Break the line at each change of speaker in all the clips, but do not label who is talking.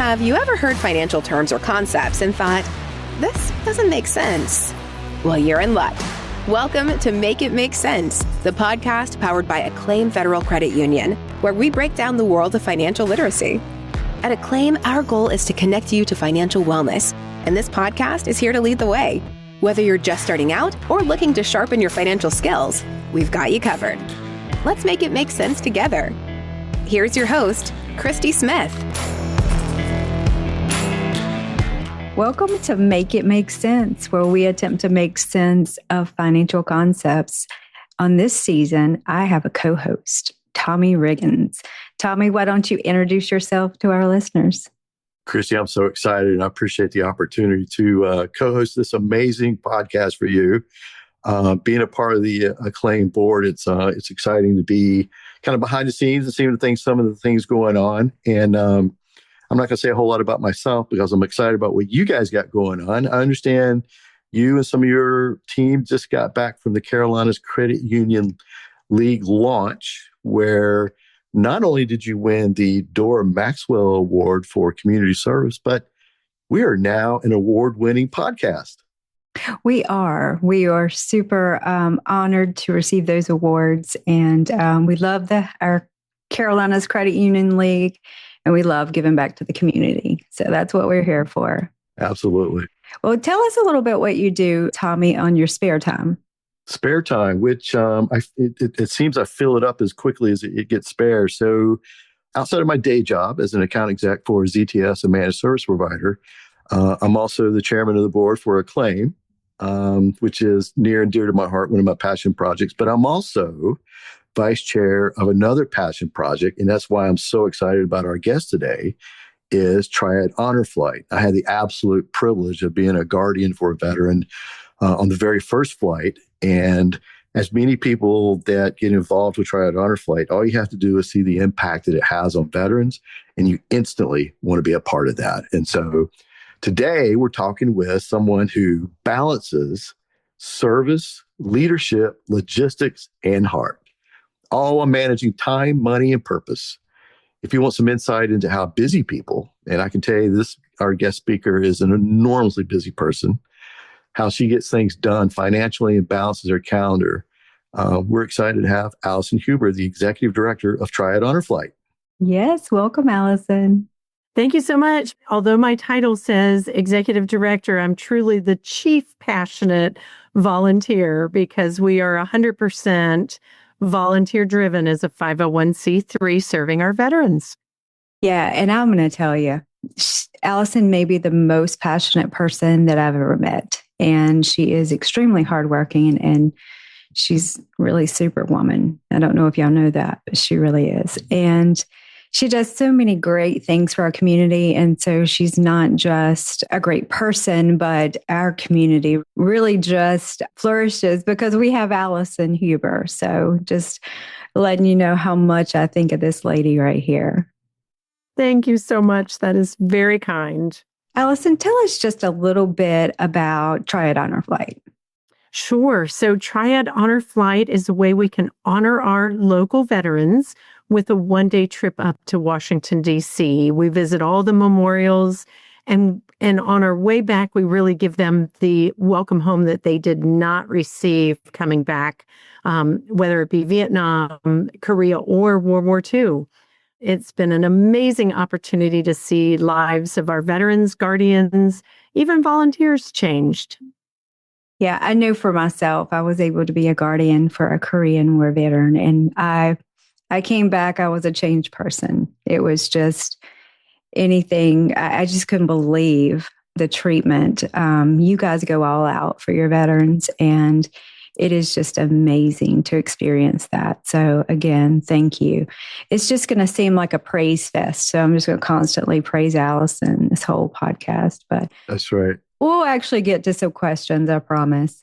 Have you ever heard financial terms or concepts and thought, this doesn't make sense? Well, you're in luck. Welcome to Make It Make Sense, the podcast powered by Acclaim Federal Credit Union, where we break down the world of financial literacy. At Acclaim, our goal is to connect you to financial wellness, and this podcast is here to lead the way. Whether you're just starting out or looking to sharpen your financial skills, we've got you covered. Let's make it make sense together. Here's your host, Christy Smith.
Welcome to Make It Make Sense, where we attempt to make sense of financial concepts. On this season, I have a co-host, Tommy Riggins. Tommy, why don't you introduce yourself to our listeners?
Christy, I'm so excited and I appreciate the opportunity to co-host this amazing podcast for you. Being a part of the Acclaim board, it's exciting to be kind of behind the scenes and seeing some of the things going on. And I'm not going to say a whole lot about myself because I'm excited about what you guys got going on. I understand you and some of your team just got back from the Carolinas Credit Union League launch, where not only did you win the Dora Maxwell Award for community service, but we are now an award-winning podcast.
We are super honored to receive those awards, and we love our Carolinas Credit Union League, and we love giving back to the community. So that's what we're here for.
Absolutely.
Well, tell us a little bit what you do, Tommy, on your spare time.
Spare time, which it seems I fill it up as quickly as it gets spare. So outside of my day job as an account exec for ZTS, a managed service provider, I'm also the chairman of the board for Acclaim, which is near and dear to my heart, one of my passion projects. But I'm also vice chair of another passion project, and that's why I'm so excited about our guest today, is Triad Honor Flight. I had the absolute privilege of being a guardian for a veteran on the very first flight. And as many people that get involved with Triad Honor Flight, all you have to do is see the impact that it has on veterans, and you instantly want to be a part of that. And so today we're talking with someone who balances service, leadership, logistics, and heart, all while managing time, money, and purpose. If you want some insight into how busy people, and I can tell you our guest speaker is an enormously busy person, how she gets things done financially and balances her calendar, we're excited to have Alison Huber, the executive director of Triad Honor Flight.
Yes, welcome, Alison.
Thank you so much. Although my title says executive director, I'm truly the chief passionate volunteer because we are 100% volunteer driven as a 501c3 serving our veterans.
Yeah, and I'm going to tell you, Alison may be the most passionate person that I've ever met. And she is extremely hardworking, and she's really superwoman. I don't know if y'all know that, but she really is. And she does so many great things for our community. And so she's not just a great person, but our community really just flourishes because we have Alison Huber. So just letting you know how much I think of this lady right here.
Thank you so much. That is very kind.
Alison, tell us just a little bit about Triad Honor Flight.
Sure. So Triad Honor Flight is a way we can honor our local veterans with a one-day trip up to Washington, D.C. We visit all the memorials, and on our way back, we really give them the welcome home that they did not receive coming back, whether it be Vietnam, Korea, or World War II. It's been an amazing opportunity to see lives of our veterans, guardians, even volunteers changed.
Yeah, I know for myself, I was able to be a guardian for a Korean War veteran, and I came back, I was a changed person. It was just anything. I just couldn't believe the treatment. You guys go all out for your veterans, and it is just amazing to experience that. So again, thank you. It's just going to seem like a praise fest. So I'm just going to constantly praise Alison this whole podcast. But
that's right.
We'll actually get to some questions, I promise.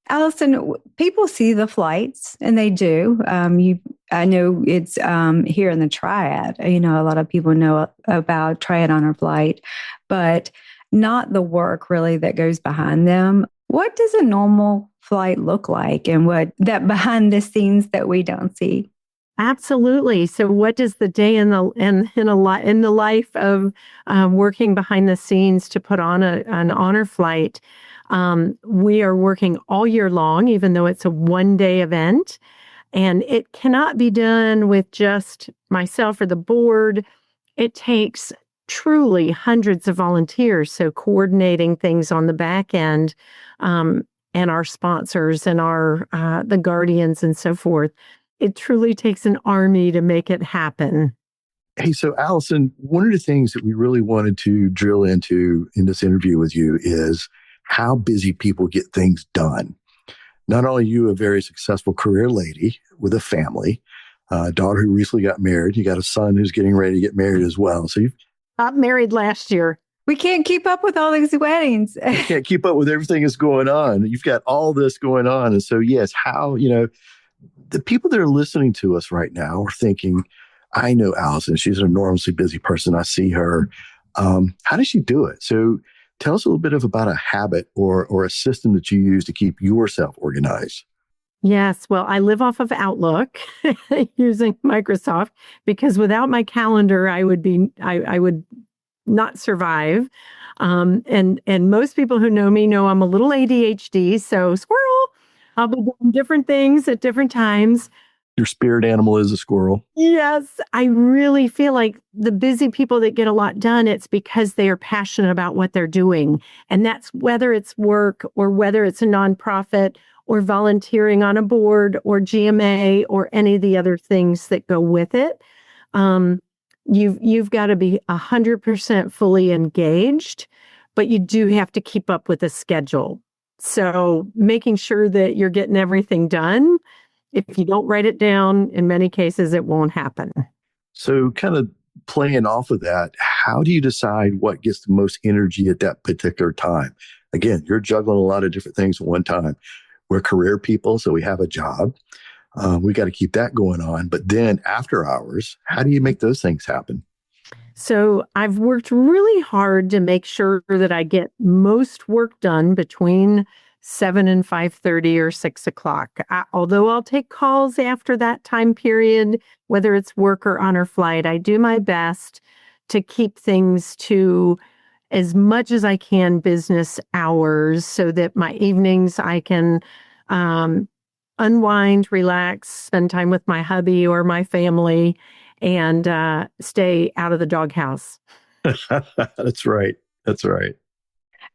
Alison, people see the flights, and they do. I know it's here in the Triad. A lot of people know about Triad Honor Flight, but not the work really that goes behind them. What does a normal flight look like, and what that behind the scenes that we don't see?
Absolutely. So, what does the day in the life of working behind the scenes to put on an honor flight? We are working all year long, even though it's a one-day event, and it cannot be done with just myself or the board. It takes truly hundreds of volunteers. So, coordinating things on the back end, and our sponsors and our the guardians and so forth. It truly takes an army to make it happen.
Hey, so Alison, one of the things that we really wanted to drill into in this interview with you is how busy people get things done. Not only are you a very successful career lady with a family, a daughter who recently got married, you got a son who's getting ready to get married as well. So you've
Got married last year.
We can't keep up with all these weddings.
you can't keep up with everything that's going on. You've got all this going on. And so, yes, the people that are listening to us right now are thinking, I know Alison, she's an enormously busy person. I see her. How does she do it? So tell us a little bit about a habit or a system that you use to keep yourself organized.
Yes. Well, I live off of Outlook using Microsoft because without my calendar, I would not survive. And most people who know me know I'm a little ADHD. So squirrel, I'll be doing different things at different times.
Your spirit animal is a squirrel.
Yes, I really feel like the busy people that get a lot done, it's because they are passionate about what they're doing. And that's whether it's work or whether it's a nonprofit or volunteering on a board or GMA or any of the other things that go with it. You've got to be 100% fully engaged, but you do have to keep up with the schedule. So making sure that you're getting everything done. If you don't write it down, in many cases, it won't happen.
So kind of playing off of that, how do you decide what gets the most energy at that particular time? Again, you're juggling a lot of different things at one time. We're career people, so we have a job. We got to keep that going on. But then after hours, how do you make those things happen?
So I've worked really hard to make sure that I get most work done between 7 and 5:30 or 6 o'clock. Although I'll take calls after that time period, whether it's work or honor flight, I do my best to keep things to as much as I can business hours so that my evenings I can unwind, relax, spend time with my hubby or my family, and stay out of the doghouse.
That's right. That's right.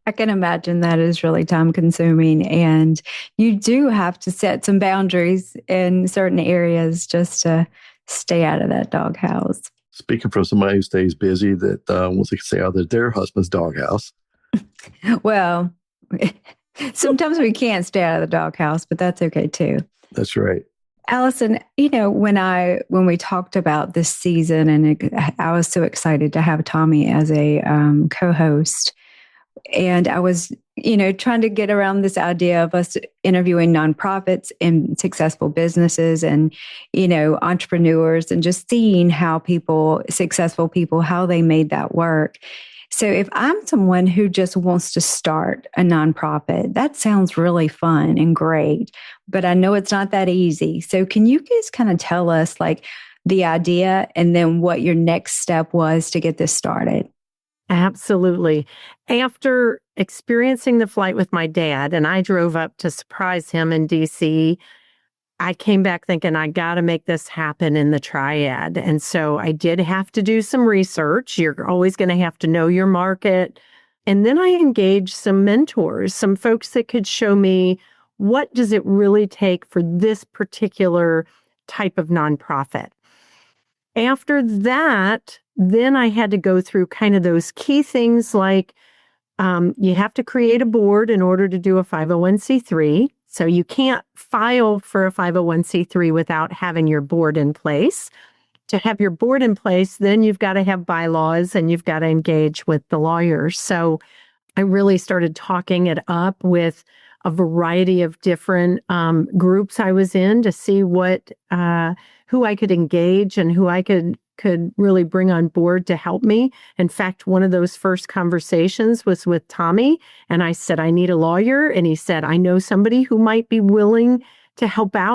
I can imagine that is really time consuming. And you do have to set some boundaries in certain areas just to stay out of that doghouse.
Speaking from somebody who stays busy that wants to stay out of their husband's doghouse.
Well, sometimes we can't stay out of the doghouse, but that's okay too.
That's right.
Alison, when we talked about this season, and I was so excited to have Tommy as a co-host, and I was, trying to get around this idea of us interviewing nonprofits and successful businesses and, entrepreneurs, and just seeing how successful people, how they made that work. So if I'm someone who just wants to start a nonprofit, that sounds really fun and great, but I know it's not that easy. So can you guys kind of tell us like the idea and then what your next step was to get this started?
Absolutely. After experiencing the flight with my dad, and I drove up to surprise him in DC, I came back thinking I got to make this happen in the Triad. And so I did have to do some research. You're always going to have to know your market. And then I engaged some mentors, some folks that could show me what does it really take for this particular type of nonprofit. After that, then I had to go through kind of those key things like you have to create a board in order to do a 501c3. So you can't file for a 501c3 without having your board in place. To have your board in place, then you've got to have bylaws and you've got to engage with the lawyers. So I really started talking it up with a variety of different groups I was in to see who I could engage and who I could really bring on board to help me. In fact, one of those first conversations was with Tommy, and I said, I need a lawyer. And he said, I know somebody who might be willing to help out.